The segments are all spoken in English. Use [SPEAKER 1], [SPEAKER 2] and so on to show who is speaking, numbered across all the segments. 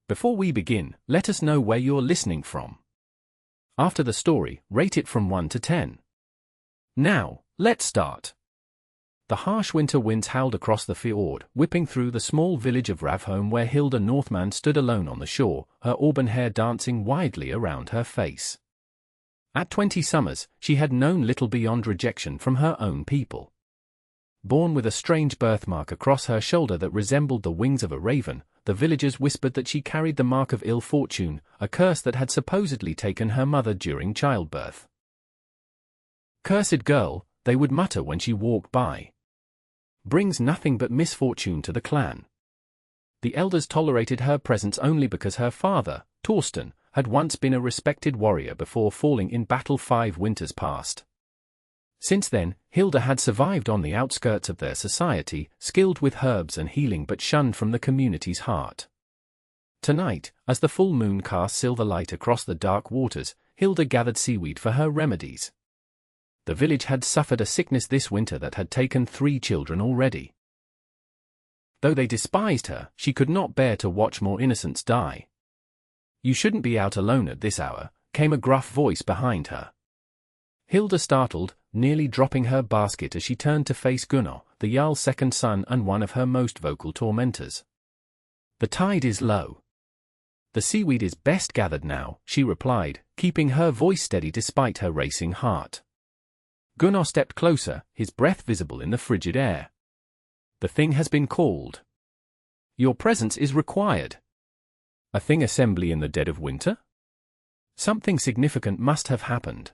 [SPEAKER 1] Before we begin, let us know where you're listening from. After the story, rate it from 1 to 10. Now, let's start. The harsh winter winds howled across the fjord, whipping through the small village of Ravholm where Hilda Northman stood alone on the shore, her auburn hair dancing widely around her face. At 20 summers, she had known little beyond rejection from her own people. Born with a strange birthmark across her shoulder that resembled the wings of a raven, the villagers whispered that she carried the mark of ill fortune, a curse that had supposedly taken her mother during childbirth. "Cursed girl," they would mutter when she walked by. "Brings nothing but misfortune to the clan." The elders tolerated her presence only because her father, Torsten, had once been a respected warrior before falling in battle 5 winters past. Since then, Hilda had survived on the outskirts of their society, skilled with herbs and healing but shunned from the community's heart. Tonight, as the full moon cast silver light across the dark waters, Hilda gathered seaweed for her remedies. The village had suffered a sickness this winter that had taken 3 children already. Though they despised her, she could not bear to watch more innocents die. "You shouldn't be out alone at this hour," came a gruff voice behind her. Hilda startled, nearly dropping her basket as she turned to face Gunnar, the Jarl's second son and one of her most vocal tormentors. "The tide is low. The seaweed is best gathered now," she replied, keeping her voice steady despite her racing heart. Gunnar stepped closer, his breath visible in the frigid air. "The thing has been called. Your presence is required." "A thing assembly in the dead of winter? Something significant must have happened."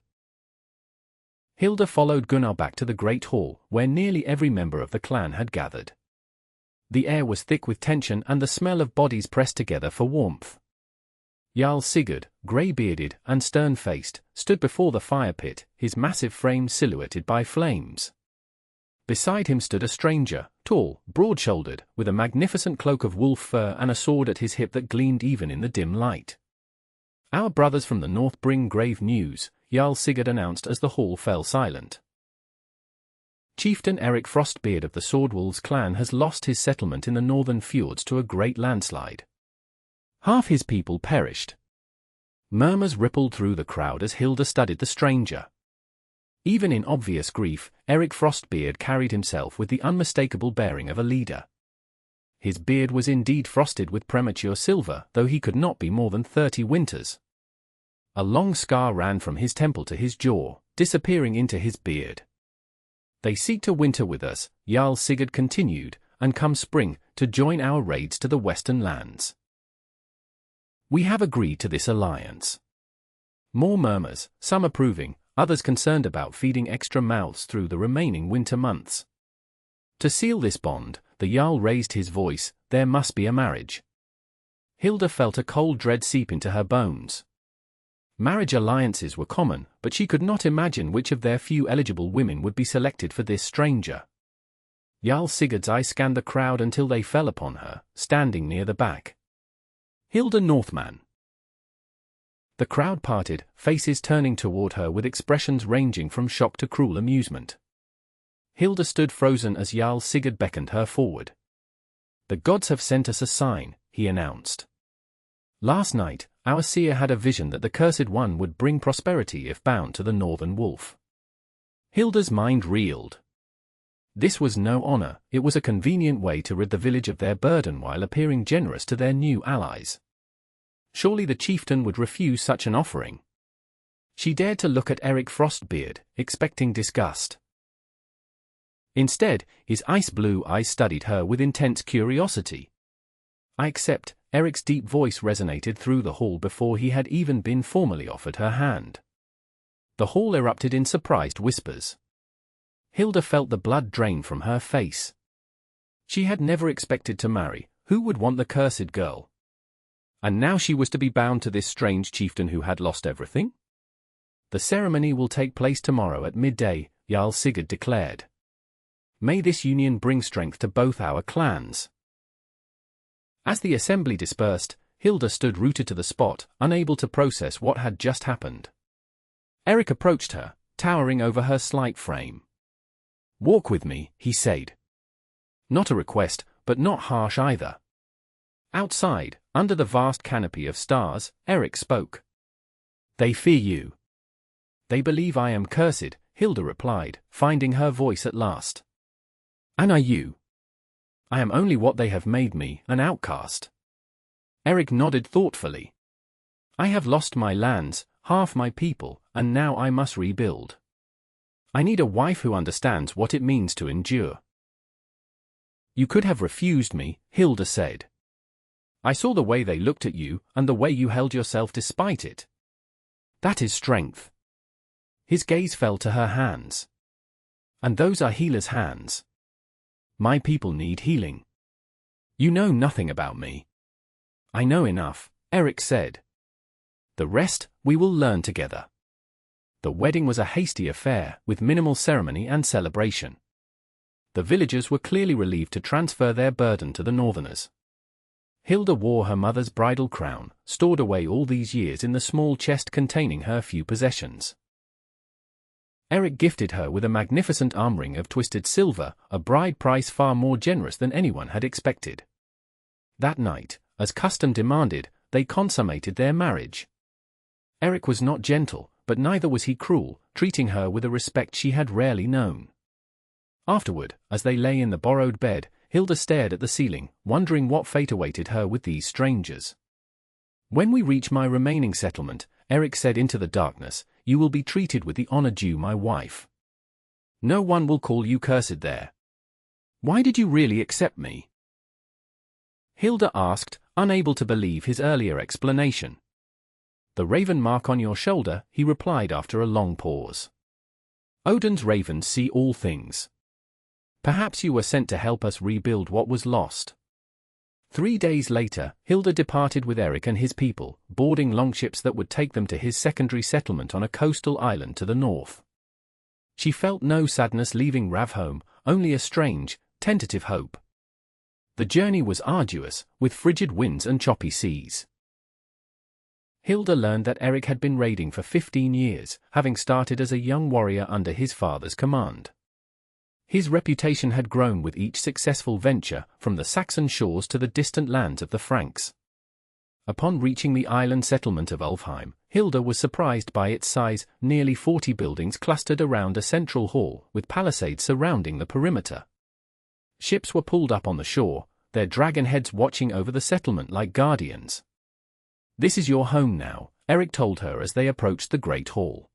[SPEAKER 1] Hilda followed Gunnar back to the great hall, where nearly every member of the clan had gathered. The air was thick with tension and the smell of bodies pressed together for warmth. Jarl Sigurd, grey-bearded and stern-faced, stood before the fire pit, his massive frame silhouetted by flames. Beside him stood a stranger, tall, broad-shouldered, with a magnificent cloak of wolf fur and a sword at his hip that gleamed even in the dim light. "Our brothers from the north bring grave news," Jarl Sigurd announced as the hall fell silent. "Chieftain Erik Frostbeard of the Swordwolves clan has lost his settlement in the northern fjords to a great landslide. Half his people perished." Murmurs rippled through the crowd as Hilda studied the stranger. Even in obvious grief, Erik Frostbeard carried himself with the unmistakable bearing of a leader. His beard was indeed frosted with premature silver, though he could not be more than 30 winters. A long scar ran from his temple to his jaw, disappearing into his beard. "They seek to winter with us," Jarl Sigurd continued, "and come spring, to join our raids to the western lands. We have agreed to this alliance." More murmurs, some approving, others concerned about feeding extra mouths through the remaining winter months. To seal this bond, the Jarl raised his voice, "There must be a marriage." Hilda felt a cold dread seep into her bones. Marriage alliances were common, but she could not imagine which of their few eligible women would be selected for this stranger. Jarl Sigurd's eyes scanned the crowd until they fell upon her, standing near the back. Hilda Northman. The crowd parted, faces turning toward her with expressions ranging from shock to cruel amusement. Hilda stood frozen as Jarl Sigurd beckoned her forward. "The gods have sent us a sign," he announced. "Last night, our seer had a vision that the Cursed One would bring prosperity if bound to the Northern Wolf." Hilda's mind reeled. This was no honor, it was a convenient way to rid the village of their burden while appearing generous to their new allies. Surely the chieftain would refuse such an offering. She dared to look at Erik Frostbeard, expecting disgust. Instead, his ice-blue eyes studied her with intense curiosity. "I accept," Eric's deep voice resonated through the hall before he had even been formally offered her hand. The hall erupted in surprised whispers. Hilda felt the blood drain from her face. She had never expected to marry. Who would want the cursed girl? And now she was to be bound to this strange chieftain who had lost everything? "The ceremony will take place tomorrow at midday," Jarl Sigurd declared. "May this union bring strength to both our clans." As the assembly dispersed, Hilda stood rooted to the spot, unable to process what had just happened. Erik approached her, towering over her slight frame. "Walk with me," he said. Not a request, but not harsh either. Outside, Under the vast canopy of stars, Erik spoke. They fear you. They believe I am cursed, Hilda replied, finding her voice at last. And are you? I am only what they have made me, an outcast. Erik nodded thoughtfully. I have lost my lands, half my people, and now I must rebuild. I need a wife who understands what it means to endure. You could have refused me, Hilda said. I saw the way they looked at you, and the way you held yourself despite it. That is strength. His gaze fell to her hands. And those are healers' hands. My people need healing. You know nothing about me. I know enough, Erik said. The rest, we will learn together. The wedding was a hasty affair, with minimal ceremony and celebration. The villagers were clearly relieved to transfer their burden to the northerners. Hilda wore her mother's bridal crown, stored away all these years in the small chest containing her few possessions. Erik gifted her with a magnificent armring of twisted silver, a bride price far more generous than anyone had expected. That night, as custom demanded, they consummated their marriage. Erik was not gentle, but neither was he cruel, treating her with a respect she had rarely known. Afterward, as they lay in the borrowed bed, Hilda stared at the ceiling, wondering what fate awaited her with these strangers. When we reach my remaining settlement, Erik said into the darkness, you will be treated with the honor due my wife. No one will call you cursed there. Why did you really accept me? Hilda asked, unable to believe his earlier explanation. The raven mark on your shoulder, he replied after a long pause. Odin's ravens see all things. Perhaps you were sent to help us rebuild what was lost. 3 days later, Hilda departed with Erik and his people, boarding longships that would take them to his secondary settlement on a coastal island to the north. She felt no sadness leaving Ravhome, only a strange, tentative hope. The journey was arduous, with frigid winds and choppy seas. Hilda learned that Erik had been raiding for 15 years, having started as a young warrior under his father's command. His reputation had grown with each successful venture, from the Saxon shores to the distant lands of the Franks. Upon reaching the island settlement of Ulfheim, Hilda was surprised by its size, nearly 40 buildings clustered around a central hall, with palisades surrounding the perimeter. Ships were pulled up on the shore, their dragon heads watching over the settlement like guardians. This is your home now, Erik told her as they approached the Great Hall.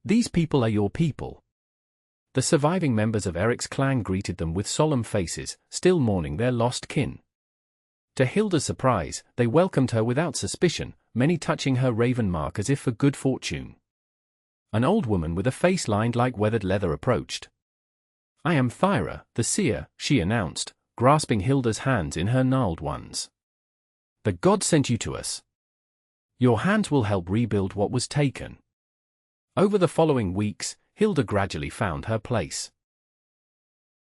[SPEAKER 1] These people are your people. The surviving members of Erik's clan greeted them with solemn faces, still mourning their lost kin. To Hilda's surprise, they welcomed her without suspicion, many touching her raven mark as if for good fortune. An old woman with a face lined like weathered leather approached. I am Thyra, the seer, she announced, grasping Hilda's hands in her gnarled ones. The god sent you to us. Your hands will help rebuild what was taken. Over the following weeks, Hilda gradually found her place.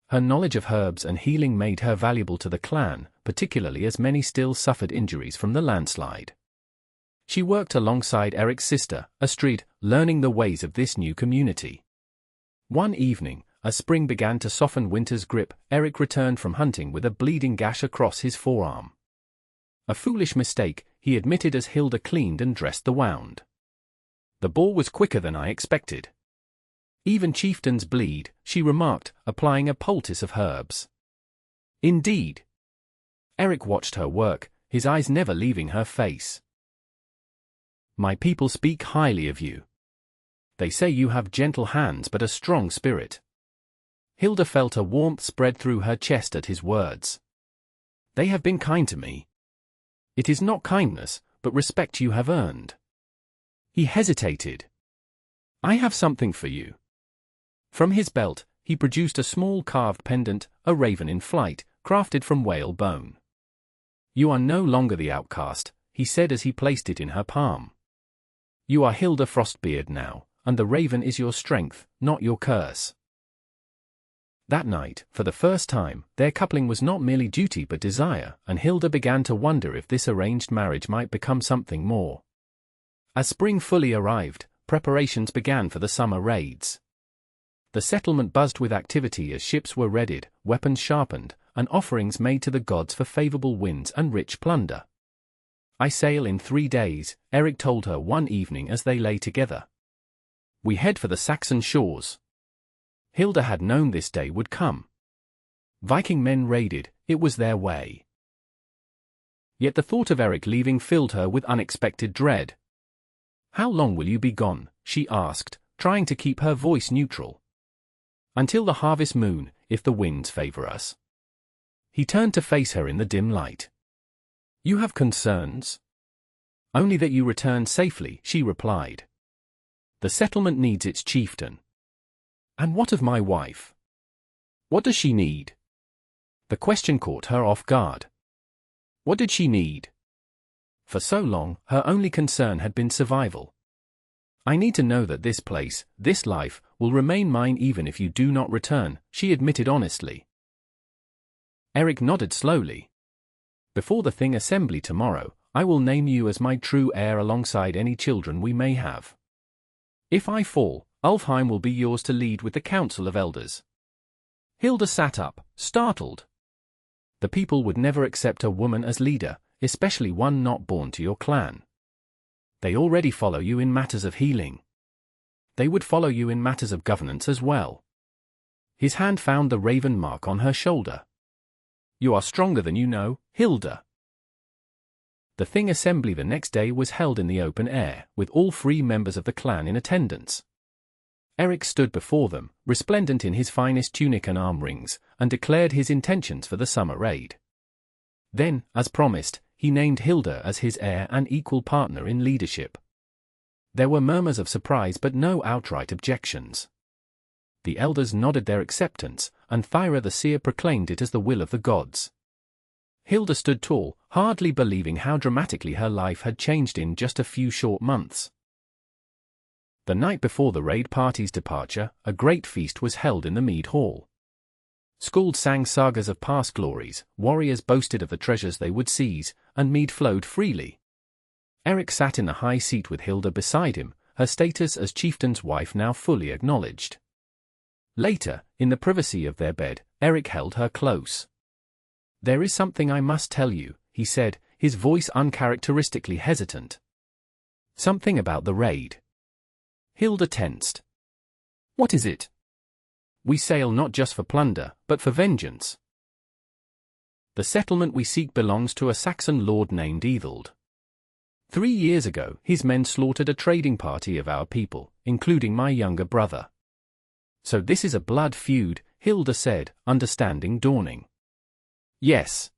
[SPEAKER 1] Her knowledge of herbs and healing made her valuable to the clan, particularly as many still suffered injuries from the landslide. She worked alongside Erik's sister, Astrid, learning the ways of this new community. One evening, as spring began to soften winter's grip, Erik returned from hunting with a bleeding gash across his forearm. A foolish mistake, he admitted as Hilda cleaned and dressed the wound. The ball was quicker than I expected. Even chieftains bleed, she remarked, applying a poultice of herbs. Indeed. Erik watched her work, his eyes never leaving her face. My people speak highly of you. They say you have gentle hands but a strong spirit. Hilda felt a warmth spread through her chest at his words. They have been kind to me. It is not kindness, but respect you have earned. He hesitated. I have something for you. From his belt, he produced a small carved pendant, a raven in flight, crafted from whale bone. You are no longer the outcast, he said as he placed it in her palm. You are Hilda Frostbeard now, and the raven is your strength, not your curse. That night, for the first time, their coupling was not merely duty but desire, and Hilda began to wonder if this arranged marriage might become something more. As spring fully arrived, preparations began for the summer raids. The settlement buzzed with activity as ships were readied, weapons sharpened, and offerings made to the gods for favorable winds and rich plunder. "I sail in 3 days," Erik told her one evening as they lay together. "We head for the Saxon shores." Hilda had known this day would come. Viking men raided, it was their way. Yet the thought of Erik leaving filled her with unexpected dread. "How long will you be gone?" she asked, trying to keep her voice neutral. "Until the harvest moon, if the winds favor us." He turned to face her in the dim light. "You have concerns?" "Only that you return safely," she replied. "The settlement needs its chieftain." "And what of my wife? What does she need?" The question caught her off guard. What did she need? For so long, her only concern had been survival. "I need to know that this place, this life, will remain mine even if you do not return," she admitted honestly. Erik nodded slowly. "Before the Thing assembly tomorrow, I will name you as my true heir alongside any children we may have. If I fall, Ulfheim will be yours to lead with the Council of Elders." Hilda sat up, startled. The people would never accept a woman as leader, especially one not born to your clan. They already follow you in matters of healing. They would follow you in matters of governance as well. His hand found the raven mark on her shoulder. "You are stronger than you know, Hilda." The Thing assembly the next day was held in the open air, with all 3 members of the clan in attendance. Erik stood before them, resplendent in his finest tunic and arm rings, and declared his intentions for the summer raid. Then, as promised, he named Hilda as his heir and equal partner in leadership. There were murmurs of surprise but no outright objections. The elders nodded their acceptance, and Thyra the seer proclaimed it as the will of the gods. Hilda stood tall, hardly believing how dramatically her life had changed in just a few short months. The night before the raid party's departure, a great feast was held in the mead hall. Skalds sang sagas of past glories, warriors boasted of the treasures they would seize, and mead flowed freely. Erik sat in the high seat with Hilda beside him, her status as chieftain's wife now fully acknowledged. Later, in the privacy of their bed, Erik held her close. "There is something I must tell you," he said, his voice uncharacteristically hesitant. "Something about the raid." Hilda tensed. "What is it?" "We sail not just for plunder, but for vengeance. The settlement we seek belongs to a Saxon lord named Ethild. 3 years ago, his men slaughtered a trading party of our people, including my younger brother. So this is a blood feud," Hilda said, understanding dawning. "Yes.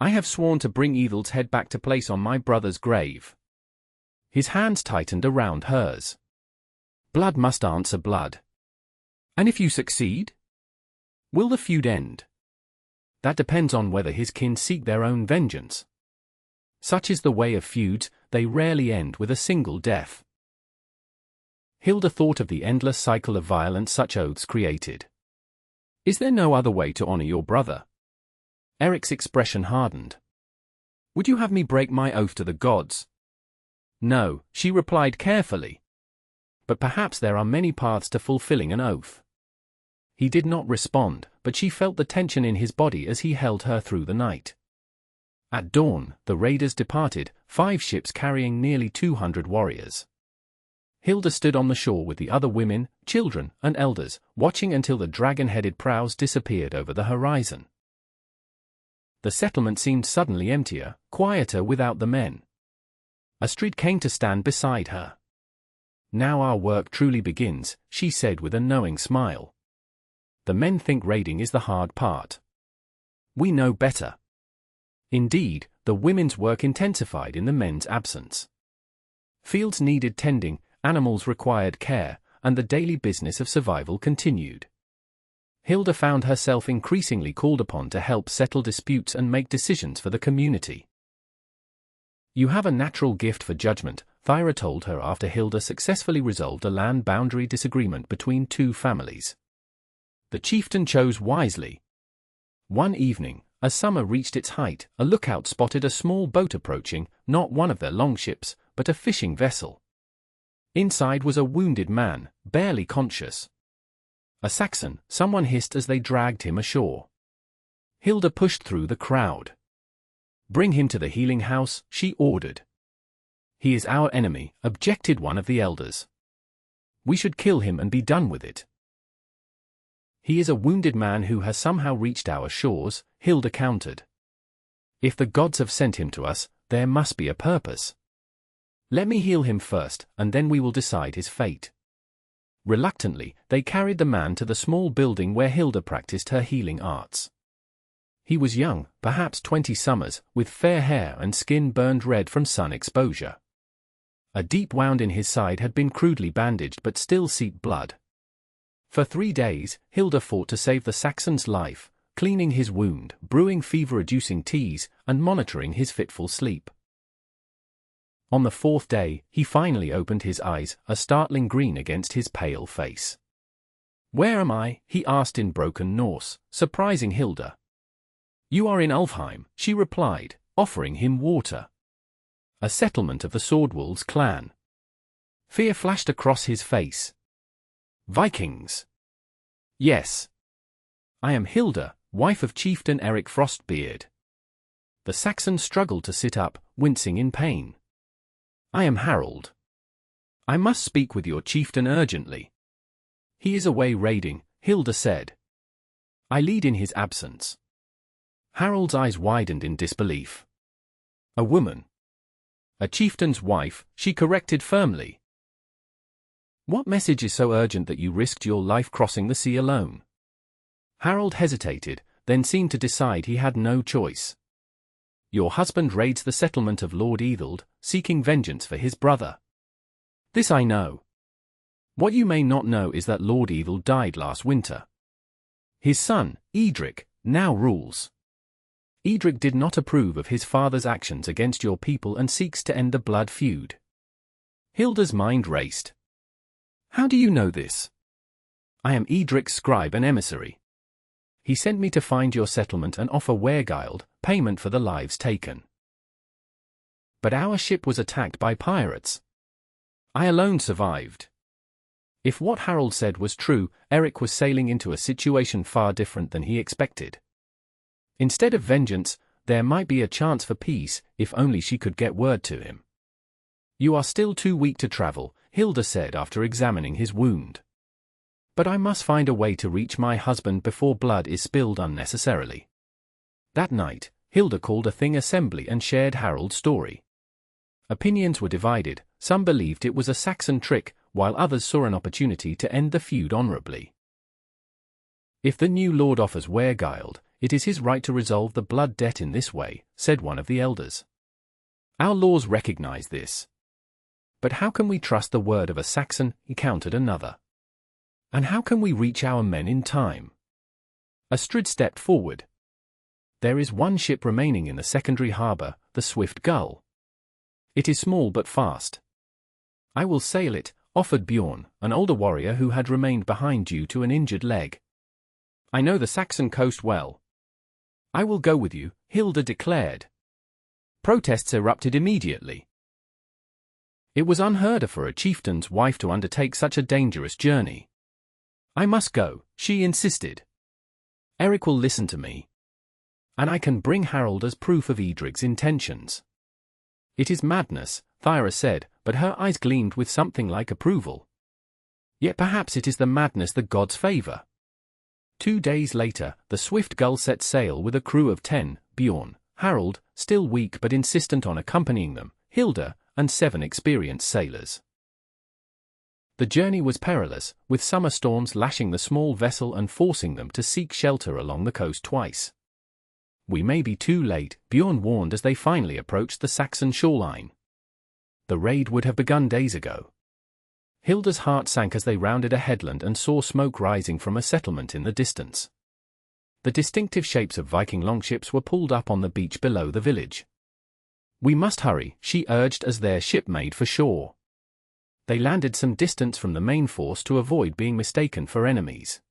[SPEAKER 1] I have sworn to bring Ethild's head back to place on my brother's grave." His hands tightened around hers. "Blood must answer blood. And if you succeed? Will the feud end?" "That depends on whether his kin seek their own vengeance. Such is the way of feuds, they rarely end with a single death." Hilda thought of the endless cycle of violence such oaths created. "Is there no other way to honor your brother?" Erik's expression hardened. "Would you have me break my oath to the gods?" "No," she replied carefully. "But perhaps there are many paths to fulfilling an oath." He did not respond, but she felt the tension in his body as he held her through the night. At dawn, the raiders departed, 5 ships carrying nearly 200 warriors. Hilda stood on the shore with the other women, children, and elders, watching until the dragon-headed prows disappeared over the horizon. The settlement seemed suddenly emptier, quieter without the men. Astrid came to stand beside her. "Now our work truly begins," she said with a knowing smile. "The men think raiding is the hard part. We know better." Indeed, the women's work intensified in the men's absence. Fields needed tending, animals required care, and the daily business of survival continued. Hilda found herself increasingly called upon to help settle disputes and make decisions for the community. "You have a natural gift for judgment," Thyra told her after Hilda successfully resolved a land boundary disagreement between 2 families. The chieftain chose wisely. One evening, as summer reached its height, a lookout spotted a small boat approaching, not one of their longships, but a fishing vessel. Inside was a wounded man, barely conscious. "A Saxon," someone hissed as they dragged him ashore. Hilda pushed through the crowd. "Bring him to the healing house," she ordered. "He is our enemy," objected one of the elders. "We should kill him and be done with it." "He is a wounded man who has somehow reached our shores," Hilda countered. "If the gods have sent him to us, there must be a purpose. Let me heal him first, and then we will decide his fate." Reluctantly, they carried the man to the small building where Hilda practiced her healing arts. He was young, perhaps 20 summers, with fair hair and skin burned red from sun exposure. A deep wound in his side had been crudely bandaged but still seeped blood. For 3 days, Hilda fought to save the Saxon's life, cleaning his wound, brewing fever-reducing teas, and monitoring his fitful sleep. On the 4th day, he finally opened his eyes, a startling green against his pale face. "Where am I?" he asked in broken Norse, surprising Hilda. "You are in Ulfheim," she replied, offering him water. "A settlement of the Swordwolves clan." Fear flashed across his face. "Vikings?" "Yes. I am Hilda, wife of Chieftain Erik Frostbeard." The Saxon struggled to sit up, wincing in pain. "I am Harold. I must speak with your chieftain urgently." "He is away raiding," Hilda said. "I lead in his absence." Harold's eyes widened in disbelief. "A woman?" "A chieftain's wife," she corrected firmly. "What message is so urgent that you risked your life crossing the sea alone?" Harold hesitated, then seemed to decide he had no choice. "Your husband raids the settlement of Lord Etheld, seeking vengeance for his brother." "This I know. What you may not know is that Lord Etheld died last winter. His son, Edric, now rules. Edric did not approve of his father's actions against your people and seeks to end the blood feud." Hilda's mind raced. "How do you know this?" "I am Edric's scribe and emissary. He sent me to find your settlement and offer Wergild payment for the lives taken. But our ship was attacked by pirates. I alone survived." If what Harold said was true, Erik was sailing into a situation far different than he expected. Instead of vengeance, there might be a chance for peace, if only she could get word to him. "You are still too weak to travel," Hilda said after examining his wound. "But I must find a way to reach my husband before blood is spilled unnecessarily." That night, Hilda called a Thing assembly and shared Harold's story. Opinions were divided. Some believed it was a Saxon trick, while others saw an opportunity to end the feud honorably. "If the new lord offers Wergild, it is his right to resolve the blood debt in this way," said one of the elders. "Our laws recognize this." "But how can we trust the word of a Saxon?" countered another. "And how can we reach our men in time?" Astrid stepped forward. "There is one ship remaining in the secondary harbor, the Swift Gull. It is small but fast. I will sail it," offered Bjorn, an older warrior who had remained behind due to an injured leg. "I know the Saxon coast well." "I will go with you," Hilda declared. Protests erupted immediately. It was unheard of for a chieftain's wife to undertake such a dangerous journey. "I must go," she insisted. "Erik will listen to me. And I can bring Harold as proof of Edric's intentions." "It is madness," Thyra said, but her eyes gleamed with something like approval. "Yet perhaps it is the madness the gods favor." 2 days later, the Swift Gull set sail with a crew of 10, Bjorn, Harold, still weak but insistent on accompanying them, Hilda, and 7 experienced sailors. The journey was perilous, with summer storms lashing the small vessel and forcing them to seek shelter along the coast twice. "We may be too late," Bjorn warned as they finally approached the Saxon shoreline. The raid would have begun days ago. Hilda's heart sank as they rounded a headland and saw smoke rising from a settlement in the distance. The distinctive shapes of Viking longships were pulled up on the beach below the village. "We must hurry," she urged as their ship made for shore. They landed some distance from the main force to avoid being mistaken for enemies.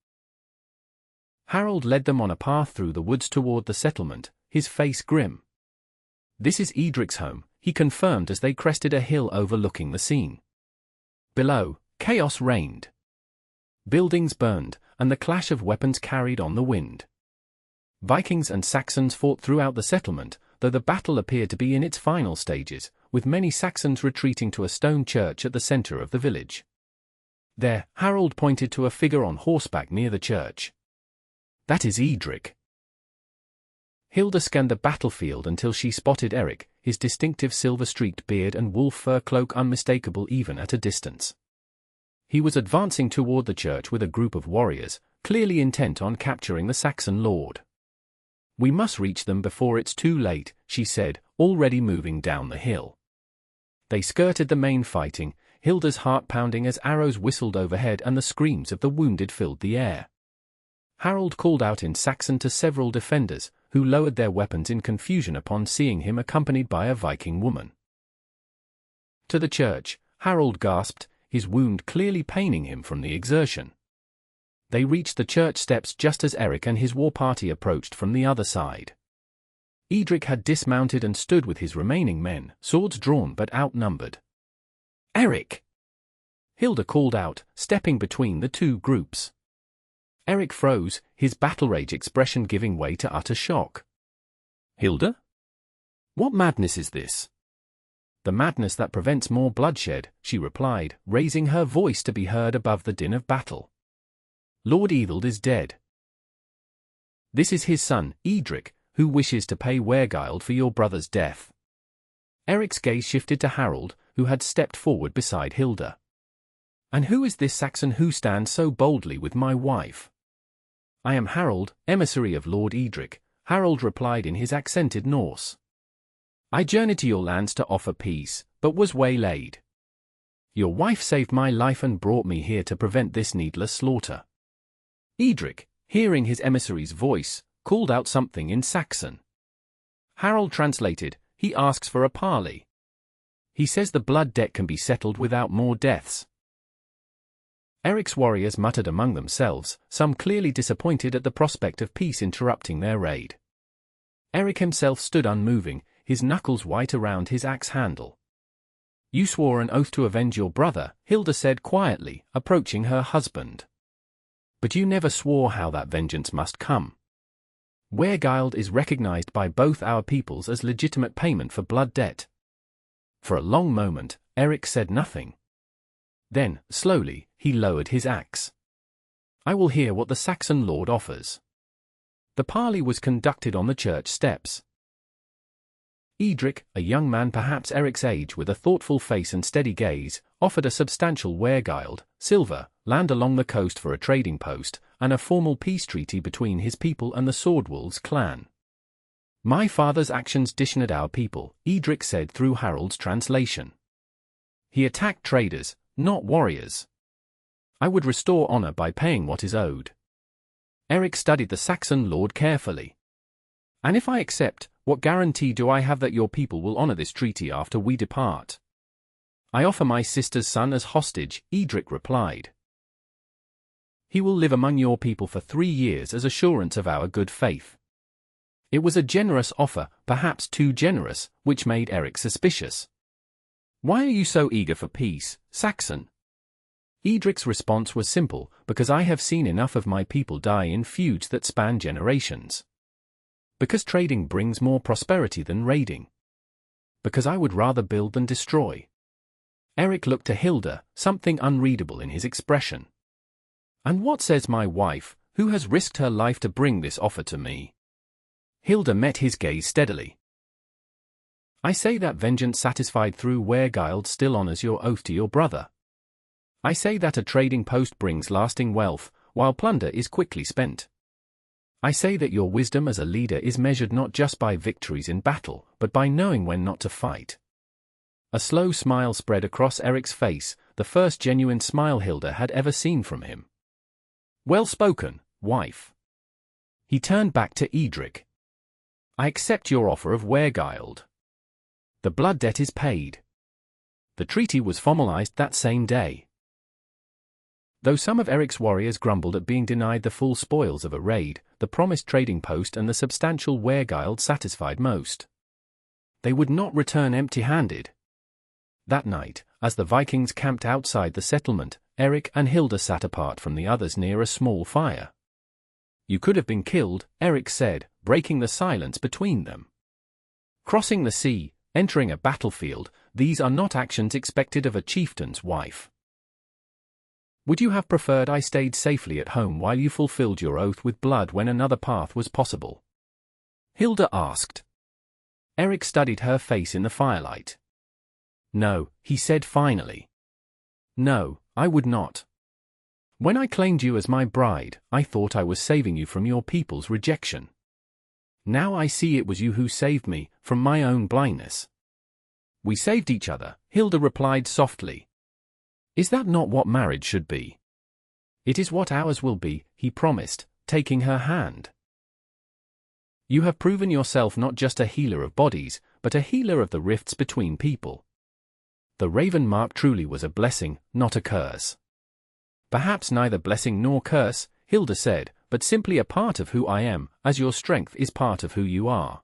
[SPEAKER 1] Harold led them on a path through the woods toward the settlement, his face grim. "This is Edric's home," he confirmed as they crested a hill overlooking the scene. Below, chaos reigned. Buildings burned, and the clash of weapons carried on the wind. Vikings and Saxons fought throughout the settlement, though the battle appeared to be in its final stages, with many Saxons retreating to a stone church at the center of the village. There, Harold pointed to a figure on horseback near the church. "That is Erik." Hilda scanned the battlefield until she spotted Erik, his distinctive silver-streaked beard and wolf fur cloak unmistakable even at a distance. He was advancing toward the church with a group of warriors, clearly intent on capturing the Saxon lord. "We must reach them before it's too late," she said, already moving down the hill. They skirted the main fighting, Hilda's heart pounding as arrows whistled overhead and the screams of the wounded filled the air. Harold called out in Saxon to several defenders, who lowered their weapons in confusion upon seeing him accompanied by a Viking woman. To the church, Harold gasped, his wound clearly paining him from the exertion. They reached the church steps just as Erik and his war party approached from the other side. Erik had dismounted and stood with his remaining men, swords drawn but outnumbered. "Erik!" Hilda called out, stepping between the two groups. Erik froze, his battle rage expression giving way to utter shock. "Hilda? What madness is this?" "The madness that prevents more bloodshed," she replied, raising her voice to be heard above the din of battle. "Lord Ethild is dead. This is his son, Erik, who wishes to pay Wergild for your brother's death." Erik's gaze shifted to Harold, who had stepped forward beside Hilda. "And who is this Saxon who stands so boldly with my wife?" "I am Harold, emissary of Lord Erik," Harold replied in his accented Norse. "I journeyed to your lands to offer peace, but was waylaid. Your wife saved my life and brought me here to prevent this needless slaughter." Erik, hearing his emissary's voice, called out something in Saxon. Harold translated, "He asks for a parley. He says the blood debt can be settled without more deaths." Erik's warriors muttered among themselves, some clearly disappointed at the prospect of peace interrupting their raid. Erik himself stood unmoving, his knuckles white around his axe handle. "You swore an oath to avenge your brother," Hilda said quietly, approaching her husband. "But you never swore how that vengeance must come. Wergild is recognized by both our peoples as legitimate payment for blood debt." For a long moment, Erik said nothing. Then, slowly, he lowered his axe. "I will hear what the Saxon lord offers." The parley was conducted on the church steps. Erik, a young man perhaps Erik's age with a thoughtful face and steady gaze, offered a substantial Wergild, silver, land along the coast for a trading post, and a formal peace treaty between his people and the Swordwolves clan. "My father's actions dishonored our people," Erik said through Harold's translation. "He attacked traders, not warriors. I would restore honor by paying what is owed." Erik studied the Saxon lord carefully. "And if I accept, what guarantee do I have that your people will honor this treaty after we depart?" "I offer my sister's son as hostage," Erik replied. "He will live among your people for 3 years as assurance of our good faith." It was a generous offer, perhaps too generous, which made Erik suspicious. "Why are you so eager for peace, Saxon?" Erik's response was simple, "Because I have seen enough of my people die in feuds that span generations. Because trading brings more prosperity than raiding. Because I would rather build than destroy." Erik looked to Hilda, something unreadable in his expression. "And what says my wife, who has risked her life to bring this offer to me?" Hilda met his gaze steadily. "I say that vengeance satisfied through Wergild still honors your oath to your brother. I say that a trading post brings lasting wealth, while plunder is quickly spent. I say that your wisdom as a leader is measured not just by victories in battle, but by knowing when not to fight." A slow smile spread across Erik's face, the first genuine smile Hilda had ever seen from him. "Well spoken, wife." He turned back to Erik. "I accept your offer of Wergild. The blood debt is paid." The treaty was formalized that same day. Though some of Erik's warriors grumbled at being denied the full spoils of a raid, the promised trading post and the substantial Wergild satisfied most. They would not return empty-handed. That night, as the Vikings camped outside the settlement, Erik and Hilda sat apart from the others near a small fire. You could have been killed, Erik said, breaking the silence between them. Crossing the sea, entering a battlefield, these are not actions expected of a chieftain's wife. Would you have preferred I stayed safely at home while you fulfilled your oath with blood when another path was possible? Hilda asked. Erik studied her face in the firelight. No, he said finally. No, I would not. When I claimed you as my bride, I thought I was saving you from your people's rejection. Now I see it was you who saved me, from my own blindness. We saved each other, Hilda replied softly. Is that not what marriage should be? It is what ours will be, he promised, taking her hand. You have proven yourself not just a healer of bodies, but a healer of the rifts between people. The raven mark truly was a blessing, not a curse. Perhaps neither blessing nor curse, Hilda said, but simply a part of who I am, as your strength is part of who you are.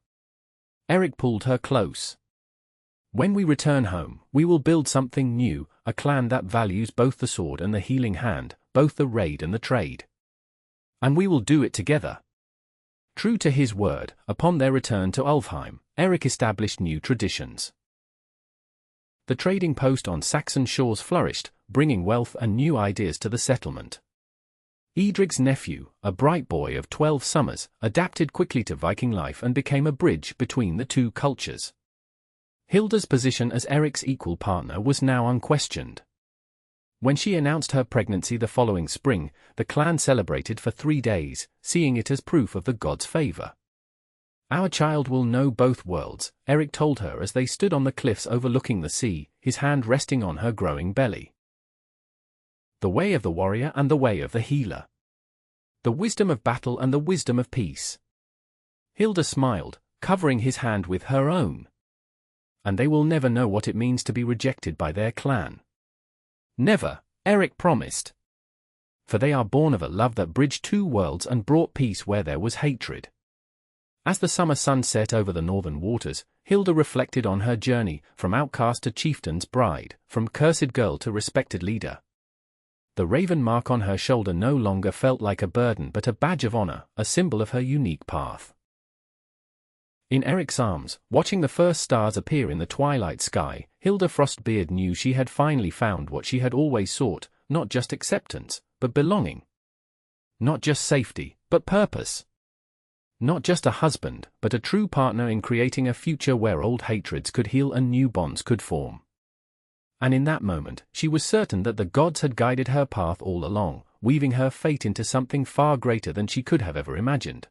[SPEAKER 1] Erik pulled her close. When we return home, we will build something new, a clan that values both the sword and the healing hand, both the raid and the trade. And we will do it together. True to his word, upon their return to Ulfheim, Erik established new traditions. The trading post on Saxon shores flourished, bringing wealth and new ideas to the settlement. Edric's nephew, a bright boy of 12 summers, adapted quickly to Viking life and became a bridge between the two cultures. Hilda's position as Erik's equal partner was now unquestioned. When she announced her pregnancy the following spring, the clan celebrated for 3 days, seeing it as proof of the gods' favor. Our child will know both worlds, Erik told her as they stood on the cliffs overlooking the sea, his hand resting on her growing belly. The way of the warrior and the way of the healer. The wisdom of battle and the wisdom of peace. Hilda smiled, covering his hand with her own. And they will never know what it means to be rejected by their clan. Never, Erik promised. For they are born of a love that bridged 2 worlds and brought peace where there was hatred. As the summer sun set over the northern waters, Hilda reflected on her journey, from outcast to chieftain's bride, from cursed girl to respected leader. The raven mark on her shoulder no longer felt like a burden but a badge of honor, a symbol of her unique path. In Erik's arms, watching the first stars appear in the twilight sky, Hilda Frostbeard knew she had finally found what she had always sought, not just acceptance, but belonging. Not just safety, but purpose. Not just a husband, but a true partner in creating a future where old hatreds could heal and new bonds could form. And in that moment, she was certain that the gods had guided her path all along, weaving her fate into something far greater than she could have ever imagined.